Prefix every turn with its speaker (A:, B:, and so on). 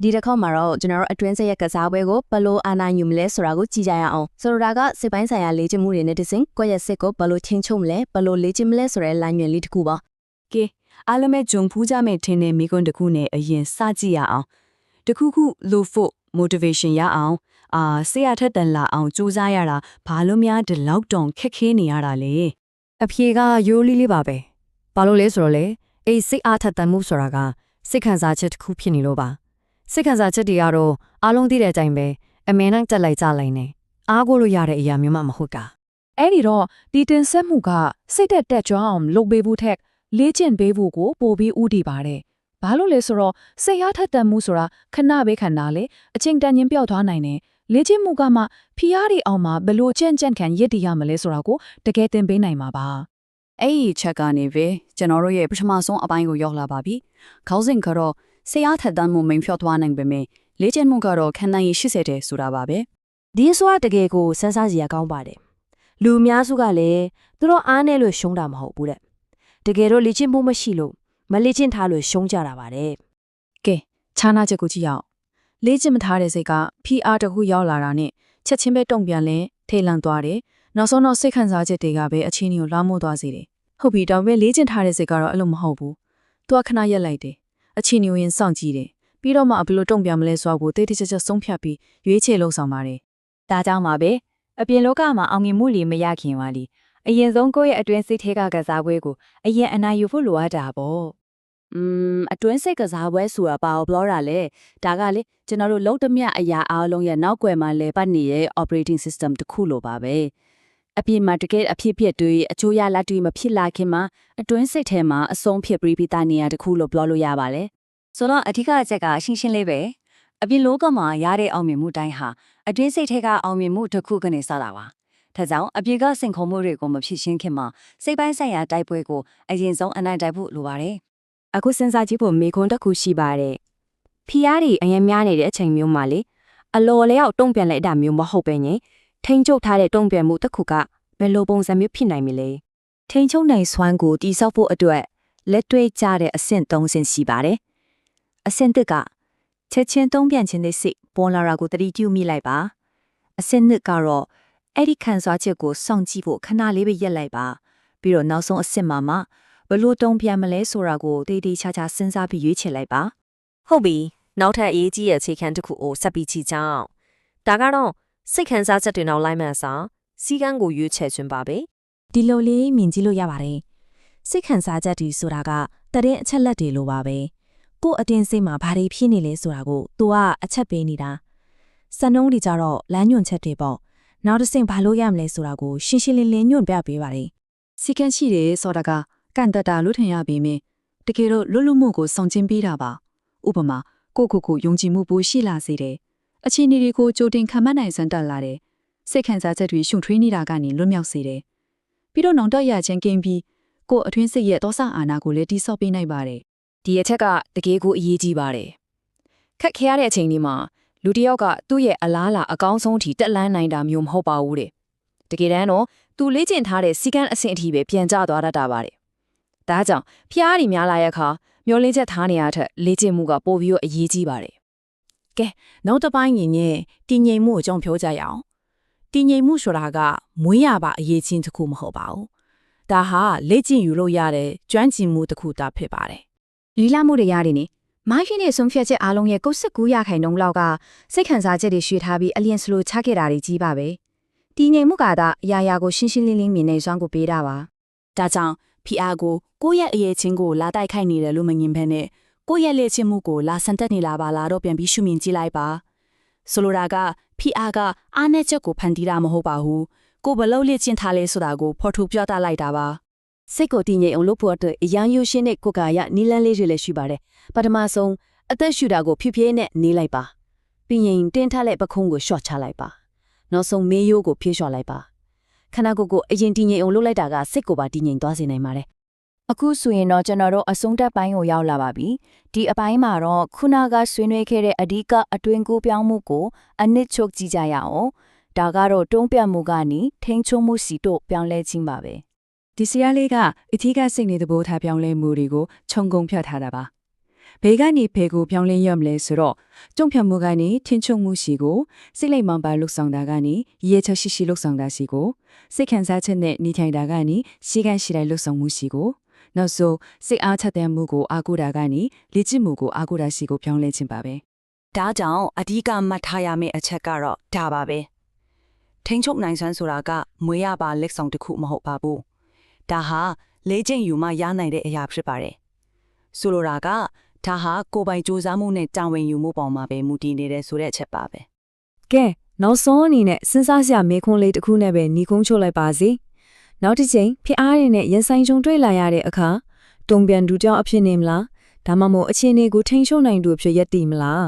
A: ဒီတစ်ခေါက်မှာတော့ကျွန်တော်တို့အတွင်းစက်ရဲ့ကစားပွဲကိုဘယ်လိုအာဏာယူမလဲဆိုတာကိုကြည့်ကြရအောင်ဆိုလိုတာကစစ်ပိုင်းဆိုင်ရာလေ့ကျင့်မှုတွေနဲ့တစဉ်ကိုယ့်ရဲ့စစ်ကိုဘယ်လိုချင်းချုပ်မလဲဘယ်လိုလေ့ကျင့်မလဲဆိုတဲ့လမ်းညွှန်လေးတစ်ခုပါ
B: ကဲအားလုံးပဲဂျုံဖူးကြမဲ့ထင်းတဲ့မိကွန်းတစ်ခုနဲ့အရင်စကြည့်ရအောင်တစ်ခုခုလို့ဖို့ motivation ရအောင်ဆေးရထက်တန်လာအောင်စူးစမ်းရတာဘာလို့များဒီလောက်တောင်ခက်ခဲနေရတာလဲအ
C: ဖြေကရိုးလေးလေးပါပဲဘာလို့လဲဆိုတော့လေအေးစိတ်အားထက်တန်မှုဆိုတာကစိတ်ခံစားချက်တစ်ခုဖြစ်နေလို့ပါစိတ်ခံစားချက်တွေကတော့အားလုံးသိတဲ့အတိုင်းပဲအမြဲတမ်းတက်လိုက်ကြလိုက်နေအားကိုလို့ရတဲ့အရာမျိုးမှမဟုတ်တာ
D: အဲ့ဒီတော့ဒီတင်ဆက်မှုကစိတ်တက်ကြွအောင်လုပ်ပေးဖို့ထက်လေ့ကျင့်ပေးဖို့ကိုပိုပြီးဥတည်ပါတယ်။ဘာလို့လဲဆိုတော့စိတ်အားထက်သန်မှုဆိုတာခဏပဲခဏလေအချိန်တန်ချင်းပျောက်သွားနိုင်တယ်။လေ့ကျင့်မှုကမှဖီးအားတွေအောင်မှာဘလို့ကြံ့ခံရည်တည်ရမလဲဆိုတာကိုတကယ်သင်ပေးနိုင်မှာပါ
B: ။အဲ့ဒီချက်ကနေပဲကျွန်တော်တို့ရဲ့ပထမဆုံးအပိုင်းကိုရောက်လာပါပြီ။ခေါင်းစဉ်ကတော့စိတ်အားထက်သန်မှုမိန်ဖြော့သွားနိုင်ပေမဲ့လေ့ကျင့်မှုကတော့ခံနိုင်ရည်80တဲ့ဆိုတာပါပဲ
A: ။ဒီဆိုတာတကယ်ကိုစမ်းစားစရာကောင်းပါတယ်။လူအများစုကလည်းသူတို့အားနဲ့လို့ရှုံးတာမဟုတ်ဘူးတဲ့။တကယ်တော့လေ့ကျင့်မှုမရှိလို့မလေ့ကျင့်ထားလို့ရှုံးကြတာပါတယ်
D: ။ကဲခြားနာချက်ကိုကြည့်အောင်။လေ့ကျင့်မထားတဲ့စိတ်ကဖီးအားတစ်ခုရောက်လာတာနဲ့ချက်ချင်းပဲတုံ့ပြန်လဲထိတ်လန့်သွားတယ်။နောက်ဆုံးတော့စိတ်ခံစားချက်တွေကပဲအချင်းကြီးကိုလွှမ်းမိုးသွားစေတယ်။ဟုတ်ပြီဒါပေမဲ့လေ့ကျင့်ထားတဲ့စိတ်ကတော့အဲ့လိုမဟုတ်ဘူး။သူကခဏရက်လိုက်တယ်။အချင်းကြီးကိုရင်စောင့်ကြည့်တယ်။ပြီးတော့မှဘယ်လိုတုံ့ပြန်မလဲဆိုတာကိုတိတ်တိကျကျဆုံးဖြတ်ပြီးရွေးချယ်လုပ်ဆောင်ပါတယ်
E: ။ဒါကြောင့်ပါပဲအပြင်လောကမှာအောင်မြင်မှုတွေမရခင်ပါလေအရင်ဆုံးကိုယ့်ရဲ့အတွင်းစိတ်ထဲကစားပွဲကိုအရင်အနာယူဖို့လိုအပ်တာပေါ့အ
B: တွင်းစိတ်ကစားပွဲဆိုတာဘာလို့ပြောတာလဲဒါကလေကျွန်တော်တို့လုံးတမျှအရာအားလုံးရဲ့နောက်ွယ်မှာလဲပတ်နေတဲ့ operating system တစ်ခုလိုပါပဲအပြင်မှာတကယ်အဖြစ်ဖြစ်တွေအချိုးရလက်တွေမဖြစ်လာခင်မှာအတွင်းစိတ်ထဲမှာအဆုံးဖြစ်ပြီးသားနေရာတစ်ခုလို့ပြောလို့ရပါတယ်
E: ဆိုတော့အထူးအချက်ကရှင်းရှင်းလေးပဲအပြင်လောကမှာရတဲ့အောင်မြင်မှုတိုင်းဟာအတွင်းစိတ်ထဲကအောင်မြင်မှုတစ်ခုကနေစတာပါဒါကြောင့်အပြေကစင်ခုံမှုတွေကိုမဖြစ်ရှင်းခင်မှာစိတ်ပိုင်းဆိုင်ရာတိုက်ပွဲကိုအရင်ဆုံးအနိုင်တိုက်ဖို့လိုပါတယ်
C: ။အခုစဉ်းစားကြည့်ဖို့မေခွန်းတစ်ခုရှိပါတယ်။ဖီးအားတွေအရင်များနေတဲ့အချိန်မျိုးမှာလေအလော်လျောက်တုံ့ပြန်လိုက်တာမျိုးမဟုတ်ပဲညင်ထိန်ချုပ်ထားတဲ့တုံ့ပြန်မှုတစ်ခုကဘယ်လိုပုံစံမျိုးဖြစ်နိုင်မလဲ
B: ။ထိန်ချုပ်နိုင်စွမ်းကိုတိစောက်ဖို့အတွက်လက်တွေ့ကျတဲ့အဆင့်၃ဆင့်ရှိပါတယ်။အဆင့်၁ကချက်ချင်းတုံ့ပြန်ခြင်းတဲ့စိတ်ပေါ်လာတာကိုသတိပြုမိလိုက်ပါ။အဆင့်၂ကတော့အဲ့ဒီခံစားချက်ကိုစောင့်ကြည့်ဖို့ခဏလေးပဲရက်လိုက်ပါပြီးတော့နောက်ဆုံးအဆင့်မှာဘလို့တုံ့ပြန်မလဲဆိုတာကိုတေးသေးချာချာစဉ်းစားပြီးရွေးချယ်လိုက်ပါဟ
A: ုတ်ပြီနောက်ထပ်အရေးကြီးတဲ့အခြေခံတစ်ခုကိုဆက်ပြီးကြည့်ကြအောင်ဒါကတော့စိတ်ခံစားချက်တွေနောက်လိုက်မှန်စာစီကန်းကိုရွေးချယ်ခြင်းပါပဲဒ
F: ီလိုလေးမြင်ကြည့်လို့ရပါတယ်စိတ်ခံစားချက်တွေဆိုတာကတရင်အချက်လက်တွေလိုပါပဲကို့အတင်းစိတ်မှာဘာတွေဖြစ်နေလဲဆိုတာကို तू ကအချက်ပေးနေတာစံနှုန်းတွေကြတော့လမ်းညွှန်ချက်တွေပေါ့နောက်တစ်ဆင့်ဘာလို့ရမလဲဆိုတာကိုရှင်းရှင်းလင်းလင်းညွှန်ပြပေးပါတယ်စ
D: ီကန်းရှိတယ်ဆိုတာကကန့်တတာလို့ထင်ရပေမယ့်တကယ်တော့လွတ်လွတ်မှုကိုဆောင်ကျဉ်ပေးတာပါဥပမာကိုယုံကြည်မှုပိုရှိလာစေတယ်အခြေအနေတွေကိုကြိုတင်ခံမှန်းနိုင်စွမ်းတက်လာတယ်စိတ်ခံစားချက်တွေရှုံထွေးနေတာကနေလွတ်မြောက်စေတယ်ပြီးတော့နောင်တရချင်းကင်းပြီးကိုအတွင်းစိတ်ရဲ့သောဆအာဏာကိုလည်းတိစော့ပေးနိုင်ပါတယ်ဒ
B: ီအချက်ကတကယ်ကိုအရေးကြီးပါတယ်ခက်ခဲရတဲ့အချိန်ဒီမှာလူတစ်ယောက်ကသူ့ရဲ့အလားလာအကောင်းဆုံးအထိတက်လန်းနိုင်တာမျိုးမဟုတ်ပါဘူးတဲ့တကယ်တမ်းတော့သူလေ့ကျင့်ထားတဲ့စီကန်းအဆင့်အထိပဲပြန်ကျသွားတတ်တာပါတယ်ဒါကြောင့်ဖျားရီများလာရဲ့အခါမျောလင်းချက်ထားနေရတဲ့လေ့ကျင့်မှုကပိုပြီးအရေးကြီးပါတယ်
F: ကဲနောက်တစ်ပိုင်းရင်နဲ့တည်ငြိမ်မှုကိုကြောင့်ပြောကြရအောင်တည်ငြိမ်မှုဆိုတာကမွေးရပါအရေးချင်းတစ်ခုမဟုတ်ပါဘူးဒါဟာလေ့ကျင့်ယူလို့ရတဲ့ကျွမ်းကျင်မှုတစ်ခုတာဖြစ်ပါတယ်
G: လီလာမှုတွေရတယ်နိမိုင်းရှင်ရဲ့ဆုံးဖြတ်ချက်အားလုံးရဲ့69%လောက်ကစိတ်ခံစားချက်တွေရွှေ့ထားပြီးအလျင်စလိုချခဲ့တာတွေကြီးပါပဲတည်ငြိမ်မှုကသာအရာရာကိုရှင်းရှင်းလင်းလင်းမြင်နေစွမ်းကိုပေးတာပါ
B: ဒါကြောင့်ဖီအားကိုယ့်ရဲ့အရေးချင်းကိုလာတိုက်ခိုက်နေတယ်လို့မငင်ဖက်နဲ့ကိုယ့်ရဲ့လေ့ကျင့်မှုကိုလာဆန်တက်နေလာပါလားတော့ပြန်ပြီးရှုမြင်ကြည့်လိုက်ပါဆိုလိုတာကဖီအားကအားနည်းချက်ကိုဖန်တီးတာမဟုတ်ပါဘူးကိုဘလို့လေ့ကျင့်ထားလဲဆိုတာကိုဖော်ထုတ်ပြသလိုက်တာပါစ
A: ိတ်ကိုတည်ငြိမ်အောင်လုပ်ဖို့အတွက်အရန်ယူရှင်းတဲ့ကိုယ်ကာယနီလန်းလေးတွေလည်းရှိပါတယ်ပထမဆုံးအသက်ရှူတာကိုဖြည်းဖြည်းနဲ့နေလိုက်ပါပြီးရင်တင်းထားတဲ့ပခုံးကိုရှော့ချလိုက်ပါနောက်ဆုံးမေးရိုးကိုဖြည့်လျှော့လိုက်ပါခန္ဓာကိုယ်ကိုအရင်တည်ငြိမ်အောင်လုပ်လိုက်တာကစိတ်ကိုပါတည်ငြိမ်သွားစေနိုင်ပါတယ်
E: အခုဆိုရင်တော့ကျွန်တော်တို့အဆုံးတက်ပိုင်းကိုရောက်လာပါပြီဒီအပိုင်းမှာတော့ခုနကဆွေးနွေးခဲ့တဲ့အဓိကအတွင်းကိုပြောင်းမှုကိုအနစ်ချုပ်ကြည့်ကြရအောင်ဒါကတော့တုံးပြတ်မှုကနေထိန်းချုပ်မှုစီတို့ပြောင်းလဲခြင်းပါပဲဒ
B: ီဆရာလေးကအထီးကစိတ်နေသဘောထားပြောင်းလဲမှုတွေကိုခြုံငုံဖြတ်ထားတာပါ
D: ဘေကနေဖေကိုပြောင်းလဲရမလဲဆိုတော့ကြုံဖြတ်မှုကနေထင်းချုံမှုရှိကိုစိတ်လိုက်မှန်ပါလှုပ်ဆောင်တာကနေရေချက်ရှိရှိလှုပ်ဆောင်တာရှိကိုစိတ်ခံစားချက်နဲ့နေထိုင်တာကနေရှိကန်ရှိတိုင်းလှုပ်ဆောင်မှုရှိကိုနောက်ဆိုစိတ်အားချက်တဲ့မှုကိုအားကိုးတာကနေလေ့ကျင့်မှုကိုအားကိုးတာရှိကိုပြောင်းလဲခြင်းပါပဲ
H: ဒါကြောင့်အဓိကမှတ်ထားရမယ့်အချက်ကတော့ဒါပါပဲထိန်ချုပ်နိုင်စွမ်းဆိုတာကမွေးရပါလက်ဆောင်တစ်ခုမဟုတ်ပါဘူးဒါဟာလေ့ကျင့်ယူမှရနိုင်တဲ့အရာဖြစ်ပါတယ်ဆိုလိုတာကဒါဟာကိုယ်ပိုင်စူးစမ်းမှုနဲ့တာဝန်ယူမှုပေါ်မှာပဲမူတည်နေတဲ့ဆိုတဲ့အချက်ပါပဲ
C: ကဲနောက်ဆုံးအနေနဲ့စဉ်းစားစရာမေးခွန်းလေးတစ်ခုနဲ့ပဲညီကုန်းချုပ်လိုက်ပါစီနောက်တစ်ချိန်ဖျအားရည်နဲ့ရင်ဆိုင်ကြုံတွေ့လာရတဲ့အခါတုံပြန်သူကြောင့်အဖြစ်နေမလားဒါမှမဟုတ်အခြေအနေကိုထိန်းချုပ်နိုင်သူအဖြစ်ရက်တည်မလား